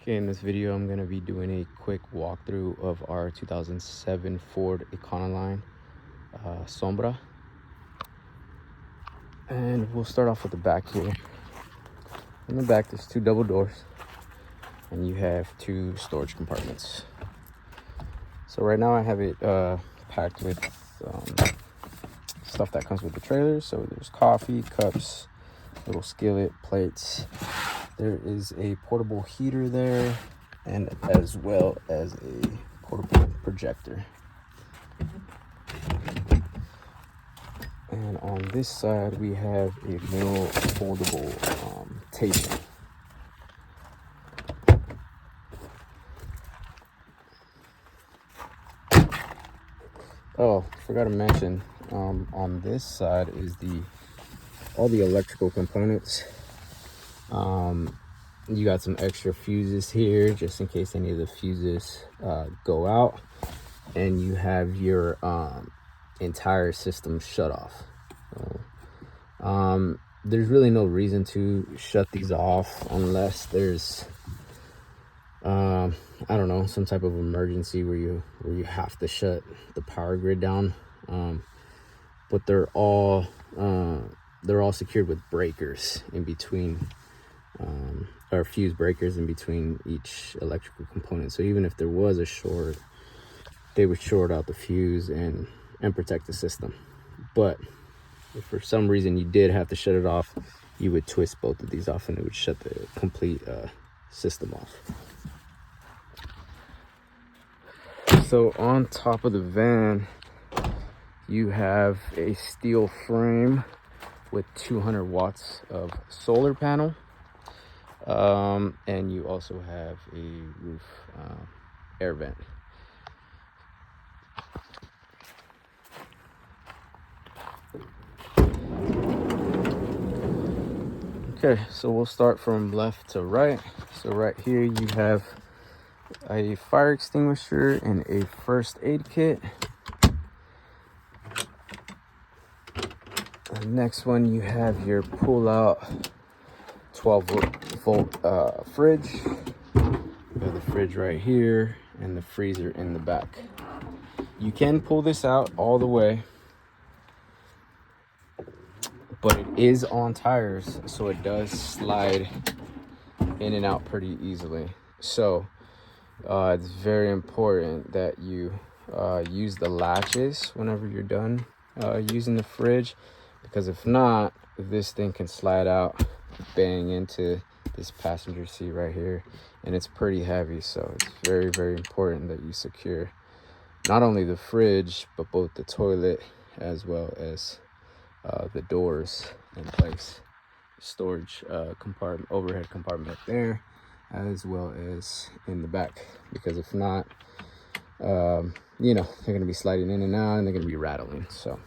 Okay, in this video I'm going to be doing a quick walkthrough of our 2007 Ford Econoline Sombra. And we'll start off with the back here. In the back there's two double doors and you have two storage compartments. So right now I have it packed with stuff that comes with the trailer. So there's coffee, cups, little skillet, plates. There is a portable heater there, and as well as a portable projector. And on this side we have a little foldable table. Oh, forgot to mention, on this side is all the electrical components. You got some extra fuses here just in case any of the fuses go out, and you have your entire system shut off. So, there's really no reason to shut these off unless there's I don't know, some type of emergency where you have to shut the power grid down. But they're all secured with breakers in between, or fuse breakers in between each electrical component. So even if there was a short, they would short out the fuse and protect the system. But if for some reason you did have to shut it off, you would twist both of these off and it would shut the complete system off. So on top of the van, you have a steel frame with 200 watts of solar panel. And you also have a roof air vent. Okay, so we'll start from left to right. So right here you have a fire extinguisher and a first aid kit. The next one, you have your pull-out 12-volt fridge. You have the fridge right here and the freezer in the back. You can pull this out all the way, but it is on tires, so it does slide in and out pretty easily. So it's very important that you use the latches whenever you're done using the fridge, because if not, this thing can slide out, bang into this passenger seat right here, and it's pretty heavy. So it's very, very important that you secure not only the fridge but both the toilet as well as the doors in place. Storage compartment, overhead compartment there, as well as in the back, because if not, you know, they're gonna be sliding in and out and they're gonna be rattling. So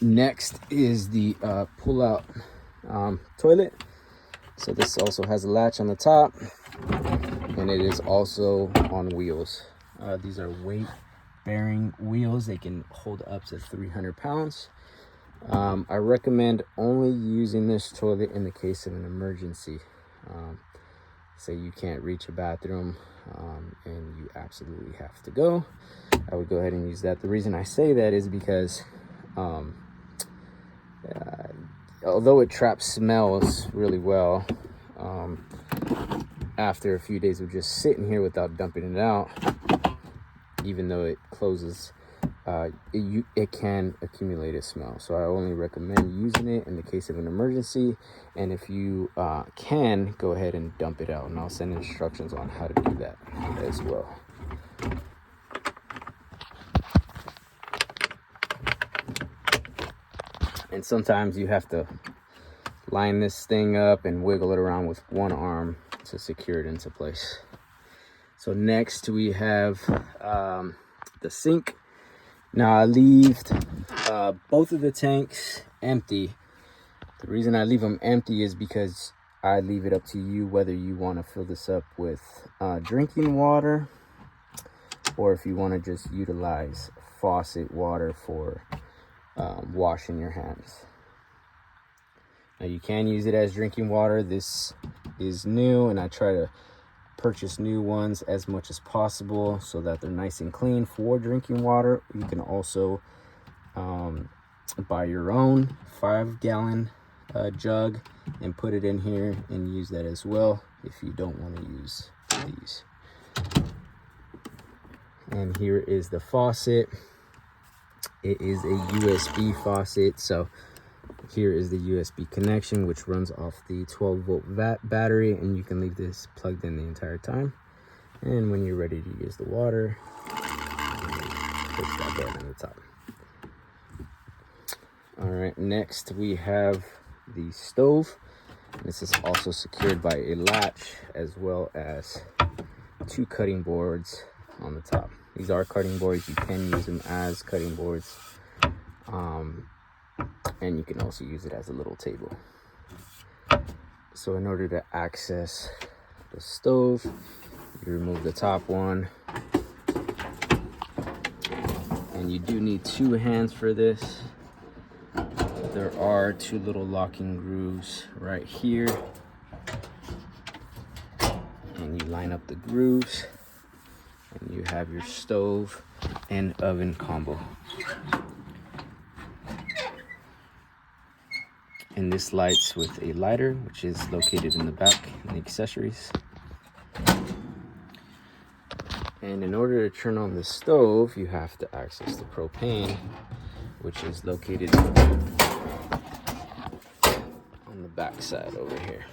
next is the pull-out toilet. So this also has a latch on the top, and it is also on wheels. These are weight-bearing wheels. They can hold up to 300 pounds. I recommend only using this toilet in the case of an emergency. Say you can't reach a bathroom and you absolutely have to go, I would go ahead and use that. The reason I say that is because although it traps smells really well, after a few days of just sitting here without dumping it out, even though it closes, it can accumulate a smell. So I only recommend using it in the case of an emergency, and if you can, go ahead and dump it out, and I'll send instructions on how to do that as well. And sometimes you have to line this thing up and wiggle it around with one arm to secure it into place. So next we have the sink. Now I leave both of the tanks empty. The reason I leave them empty is because I leave it up to you whether you want to fill this up with drinking water, or if you want to just utilize faucet water for washing your hands. Now you can use it as drinking water. This is new, and I try to purchase new ones as much as possible so that they're nice and clean for drinking water. You can also buy your own 5-gallon jug and put it in here and use that as well if you don't want to use these. And here is the faucet. It is a USB faucet, so here is the USB connection, which runs off the 12-volt battery, and you can leave this plugged in the entire time. And when you're ready to use the water, push that button on the top. All right, next we have the stove. This is also secured by a latch as well as 2 cutting boards on the top. These are cutting boards. You can use them as cutting boards, and you can also use it as a little table. So in order to access the stove, you remove the top one, and you do need 2 hands for this. There are 2 little locking grooves right here, and you line up the grooves, and you have your stove and oven combo. And this lights with a lighter, which is located in the back in the accessories. And in order to turn on the stove, you have to access the propane, which is located on the back side over here.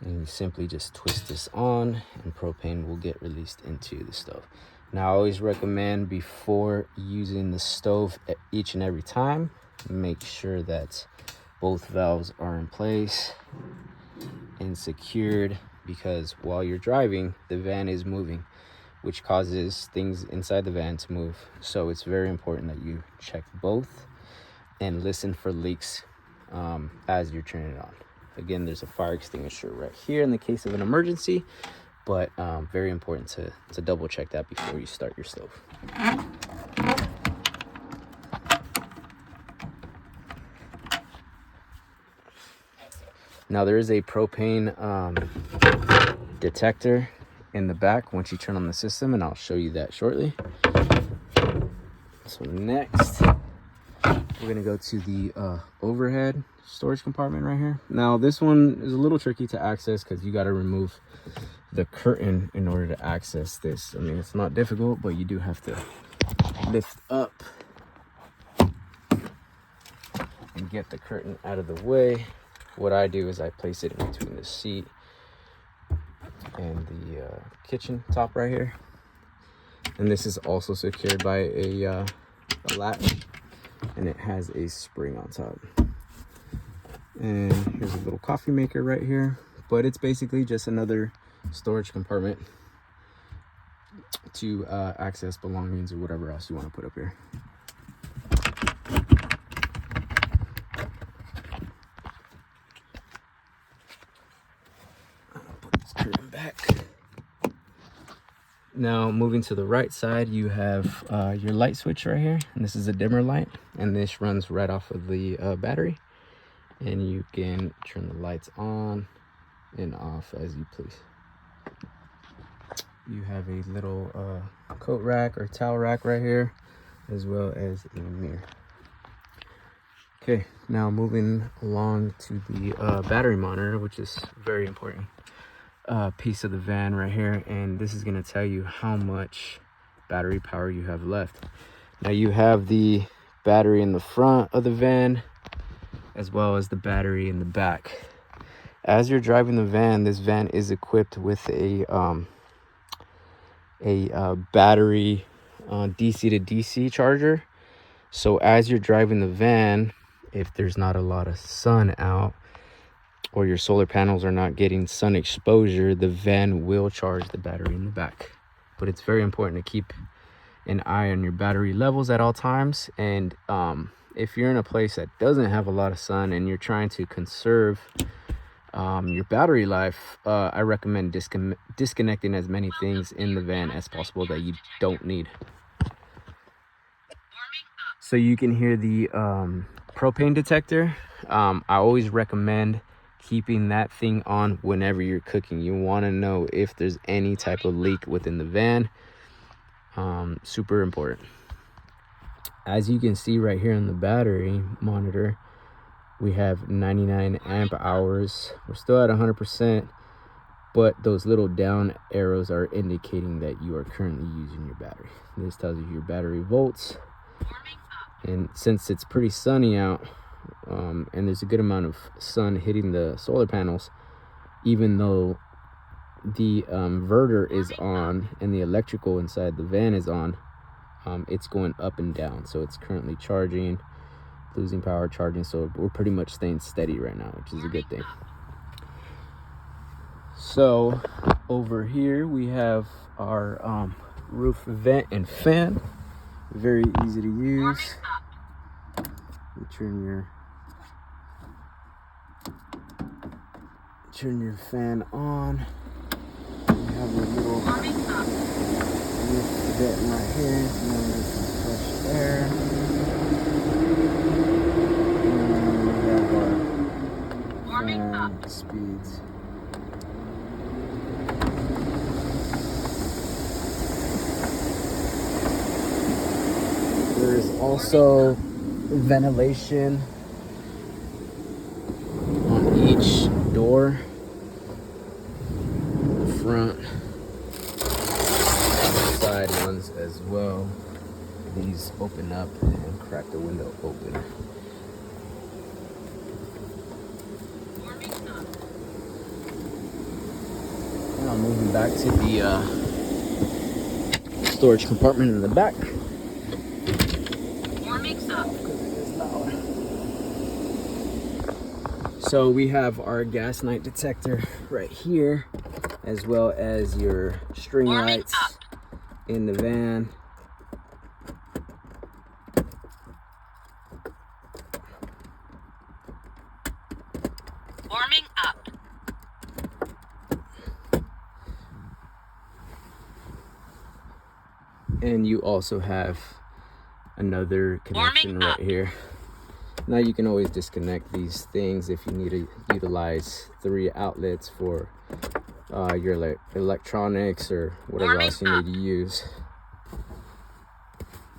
And you simply just twist this on and propane will get released into the stove. Now, I always recommend before using the stove each and every time, make sure that both valves are in place and secured, because while you're driving, the van is moving, which causes things inside the van to move. So it's very important that you check both and listen for leaks as you're turning it on. Again, there's a fire extinguisher right here in the case of an emergency, but very important to double check that before you start your stove. Now there is a propane detector in the back once you turn on the system, and I'll show you that shortly. So next, we're gonna go to the overhead storage compartment right here. Now this one is a little tricky to access because you got to remove the curtain in order to access this. I mean, it's not difficult, but you do have to lift up and get the curtain out of the way. What I do is I place it in between the seat and the kitchen top right here. And this is also secured by a latch, and it has a spring on top. And here's a little coffee maker right here, but it's basically just another storage compartment to access belongings or whatever else you want to put up here. Put this curtain back. Now moving to the right side, you have your light switch right here, and this is a dimmer light, and this runs right off of the battery, and you can turn the lights on and off as you please. You have a little coat rack or towel rack right here, as well as a mirror. Okay, now moving along to the battery monitor, which is very important piece of the van right here, and this is going to tell you how much battery power you have left. Now you have the battery in the front of the van as well as the battery in the back. As you're driving the van, this van is equipped with a battery DC to DC charger. So as you're driving the van, if there's not a lot of sun out or your solar panels are not getting sun exposure, the van will charge the battery in the back. But it's very important to keep an eye on your battery levels at all times. And if you're in a place that doesn't have a lot of sun and you're trying to conserve your battery life, I recommend disconnecting as many things in the van as possible that you don't need. So you can hear the propane detector, I always recommend keeping that thing on whenever you're cooking. You want to know if there's any type of leak within the van. Super important. As you can see right here on the battery monitor, we have 99 amp hours. We're still at 100%, but those little down arrows are indicating that you are currently using your battery. This tells you your battery volts. And since it's pretty sunny out, and there's a good amount of sun hitting the solar panels, even though the inverter is on and the electrical inside the van is on, it's going up and down. So it's currently charging, losing power, charging. So we're pretty much staying steady right now, which is a good thing. So over here we have our roof vent and fan. Very easy to use. You turn your fan on. You have your little roof vent right here. Now there's some fresh air. And we have our fan speeds. There is also ventilation on each door, the front, side ones as well. These open up and crack the window open. Now moving back to the storage compartment in the back. So we have our gas night detector right here, as well as your string lights in the van. Warming up. And you also have another connection right here. Now you can always disconnect these things if you need to utilize 3 outlets for your electronics or whatever else you need to use.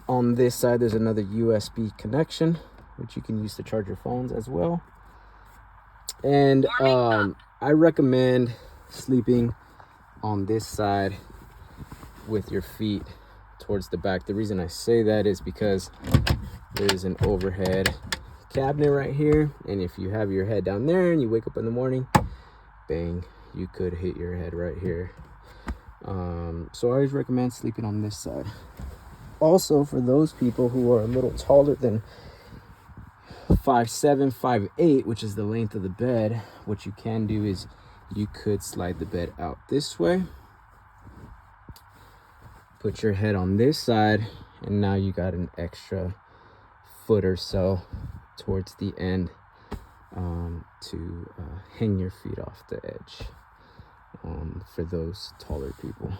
On this side there's another USB connection which you can use to charge your phones as well. And I recommend sleeping on this side with your feet towards the back. The reason I say that is because there's an overhead cabinet right here, and if you have your head down there and you wake up in the morning, bang, you could hit your head right here. So I always recommend sleeping on this side. Also, for those people who are a little taller than 5'7", 5'8", which is the length of the bed, what you can do is you could slide the bed out this way, put your head on this side, and now you got an extra foot or so towards the end to hang your feet off the edge for those taller people.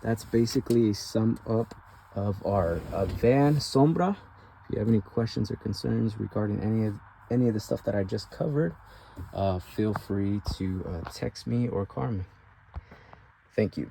That's basically a sum up of our van Sombra. If you have any questions or concerns regarding any of the stuff that I just covered, feel free to text me or call me. Thank you.